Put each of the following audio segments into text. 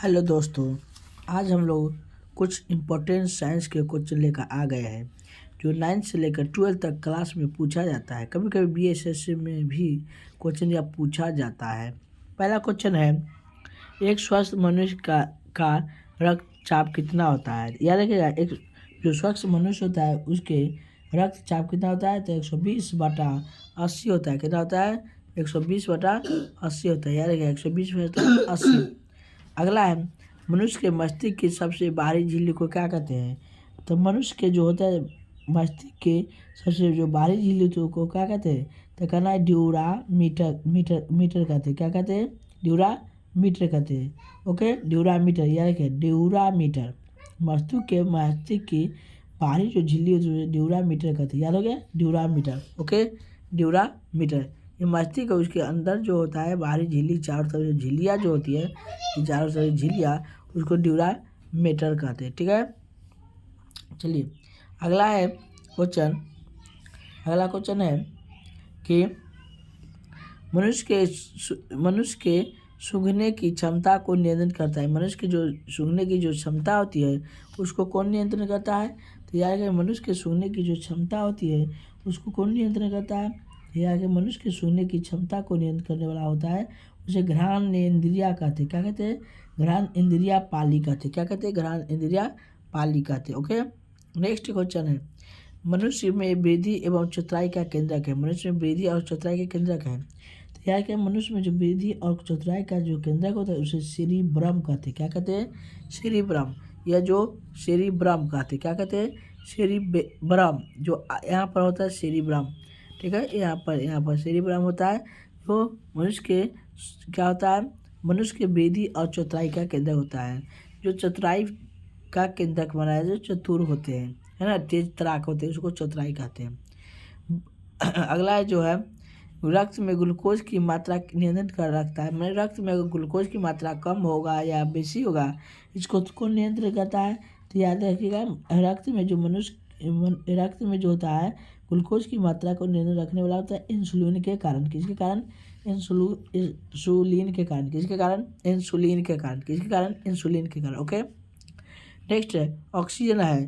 Hello दोस्तों, आज हम लोग कुछ इम्पोर्टेंट साइंस के क्वेश्चन लेकर आ गए हैं जो 9th से लेकर 12th तक क्लास में पूछा जाता है। कभी कभी बीएसएससी में भी क्वेश्चन या पूछा जाता है। पहला क्वेश्चन है, एक स्वस्थ मनुष्य का रक्तचाप कितना होता है। याद रखिएगा, एक जो स्वस्थ मनुष्य होता है उसके रक्तचाप कितना होता है, तो 120/80 होता है। कितना होता है, 120/80 होता है। याद रखिएगा, 120/80। अगला है, मनुष्य के मस्तिष्क की सबसे बाहरी झिल्ली को क्या कहते हैं। तो मनुष्य के जो होता है मस्तिष्क के सबसे जो बाहरी झिल्ली को क्या कहते हैं, तो कहना है ड्यूरा मीटर कहते हैं। क्या कहते हैं, ड्यूरा मीटर कहते हैं। ओके, ड्यूरा मीटर, याद रखिए ड्यूरा मीटर। मस्तिष्क की बाहरी जो झिल्ली होती है ड्यूरा मीटर कहते हैं। याद हो गया, dura mater. Okay, dura mater. ये मस्तिष्क है, उसके अंदर जो होता है बाहरी झिल्ली, चारों तरफ जो झिल्लियाँ जो होती है, ये चारों तरफ झिल्लियाँ, उसको ड्यूरा मीटर कहते हैं। ठीक है, चलिए अगला है क्वेश्चन। अगला क्वेश्चन है कि मनुष्य के सूंघने की क्षमता को नियंत्रित करता है। मनुष्य की जो सूंघने की जो क्षमता होती है उसको कौन नियंत्रण करता है। तो याद रखिए, मनुष्य के सूंघने की जो क्षमता होती है उसको कौन नियंत्रण करता है। याद रखिए, मनुष्य के सूंघने की क्षमता को नियंत्रित करने वाला होता है, उसे घ्राणेंद्रिय कहते हैं। क्या कहते हैं, घ्राणेंद्रिय पाली कहते हैं। क्या कहते हैं, घ्राणेंद्रिय पाली कहते हैं। ओके, नेक्स्ट क्वेश्चन है, मनुष्य में वृद्धि एवं चतुराई का केंद्रक है। मनुष्य में वृद्धि और चतुराई का केंद्रक है। तो यार क्या, मनुष्य में जो वृद्धि और चतुराई का जो केंद्रक होता है उसे सेरिब्रम कहते हैं। क्या कहते हैं, सेरिब्रम। यह जो सेरिब्रम कहते हैं। क्या कहते हैं, सेरिब्रम। जो यहाँ पर होता है सेरिब्रम। ठीक है, यहाँ पर सेरिब्रम होता है, जो मनुष्य के क्या होता है, मनुष्य के वृद्धि और चतुराई का केंद्रक होता है। जो चतुराई का केंद्रक बनाया, जो चतुर होते हैं, है ना, तेज तराक होते हैं, उसको चतुराई कहते हैं। अगला है जो है, रक्त में ग्लूकोज की मात्रा नियंत्रित कर रखता है। मैंने रक्त में ग्लूकोज की मात्रा कम होगा या बेसी होगा, इसको कौन नियंत्रित करता है। तो याद रखिएगा, रक्त में जो होता है ग्लूकोज की मात्रा को नियंत्रित रखने वाला होता है इंसुलिन के कारण। किसके कारण, इंसुलिन के कारण। किसके कारण, इंसुलिन के कारण। किसके कारण, इंसुलिन के कारण। ओके, नेक्स्ट है, ऑक्सीजन है,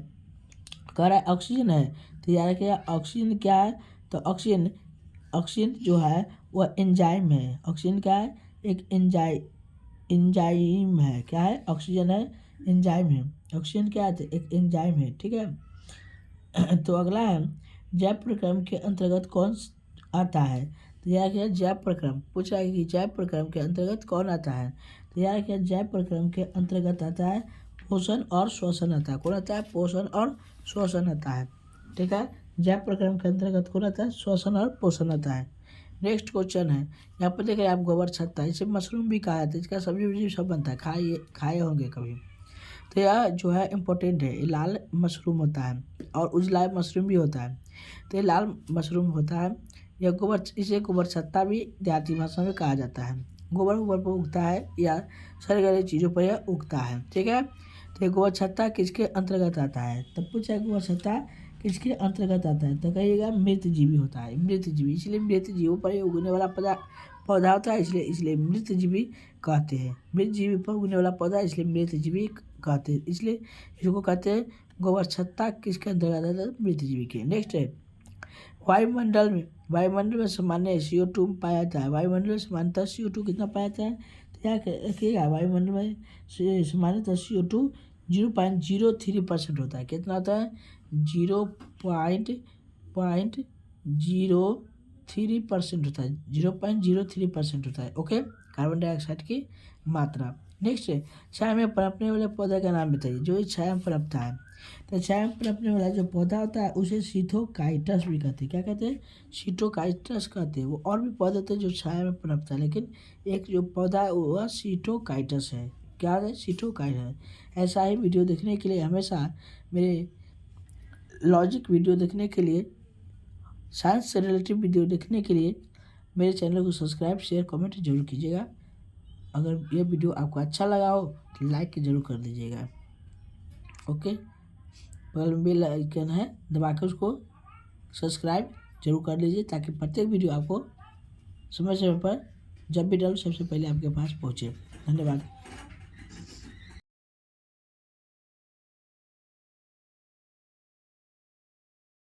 कह रहा है ऑक्सीजन है। तो याद रखिएगा, ऑक्सीजन क्या है, तो ऑक्सीजन जो है वह एंजाइम है। ऑक्सीजन क्या है, एक एंजाइम है। क्या है, ऑक्सीजन है, एंजाइम है। ऑक्सीजन क्या है, एक एंजाइम है। ठीक है। तो अगला है, जैव प्रक्रम के अंतर्गत कौन आता है। तो यार क्या, जैव प्रक्रम पूछा है कि जैव प्रक्रम के अंतर्गत कौन आता है। तो यार क्या, जैव प्रक्रम के अंतर्गत आता है पोषण और श्वसन आता है। कौन आता है, पोषण और श्वसन आता है। ठीक है, जैव प्रक्रम के अंतर्गत कौन आता है, श्वसन और पोषण आता है। नेक्स्ट क्वेश्चन है, यहाँ पर देखिए आप गोबर छत्ता, इसे मशरूम भी कहा जाता है, इसका सब्जी सब बनता है, खाए होंगे कभी। तो यह जो है इम्पोर्टेंट है, ये लाल मशरूम होता है और उजला मशरूम भी होता है। तो ये लाल मशरूम होता है, यह इसे गोबर छत्ता भी देहाती भाषा में कहा जाता है। गोबर पर उगता है या सड़े चीज़ों पर यह उगता है। ठीक है, तो गोबर छत्ता किसके अंतर्गत आता है। तब पूछा गोबर छत्ता किसके अंतर्गत आता है, तो कहिएगा मृत जीवी होता है। मृत जीवी, इसलिए मृत जीवों पर उगने वाला पौधा होता है, इसलिए मृत जीवी कहते हैं। मृत जीवी पर उगने वाला पौधा इसलिए मृत जीवी कहते हैं, इसलिए इसको कहते हैं गोबर छत्ता किसके अंतर्गत आता है, मृत जीवी के। नेक्स्ट है, वायुमंडल में सामान्य CO2 पाया जाता है। वायुमंडल में सामान्यतः CO2 कितना पाया जाता है, तो क्या रखिएगा, वायुमंडल में सामान्यतः CO2 0.03% होता है। कितना होता है, 0.03% होता है। 0.03% होता है। ओके, कार्बन डाइऑक्साइड की मात्रा। नेक्स्ट है, छाया में पनपने वाले पौधे का नाम बताइए। जो छाया में पनपता है, तो छाया में पनपने वाला जो पौधा होता है उसे सिथोकाइटस भी कहते हैं। क्या कहते हैं, सिथोकाइटस कहते हैं। वो और भी पौधे होते हैं जो छाया में पनपता है, लेकिन एक जो पौधा है वह सिथोकाइटस है। क्या है, सिथोकाइटस है। ऐसा ही वीडियो देखने के लिए हमेशा मेरे लॉजिक वीडियो देखने के लिए, साइंस से रिलेटेड वीडियो देखने के लिए मेरे चैनल को सब्सक्राइब, शेयर, कमेंट जरूर कीजिएगा। अगर यह वीडियो आपको अच्छा लगा हो तो लाइक जरूर कर दीजिएगा। ओके, बगल में बेल आइकन है, दबा कर उसको सब्सक्राइब जरूर कर लीजिए, ताकि प्रत्येक वीडियो आपको समय समय पर जब भी डालूं सबसे पहले आपके पास पहुँचे। धन्यवाद।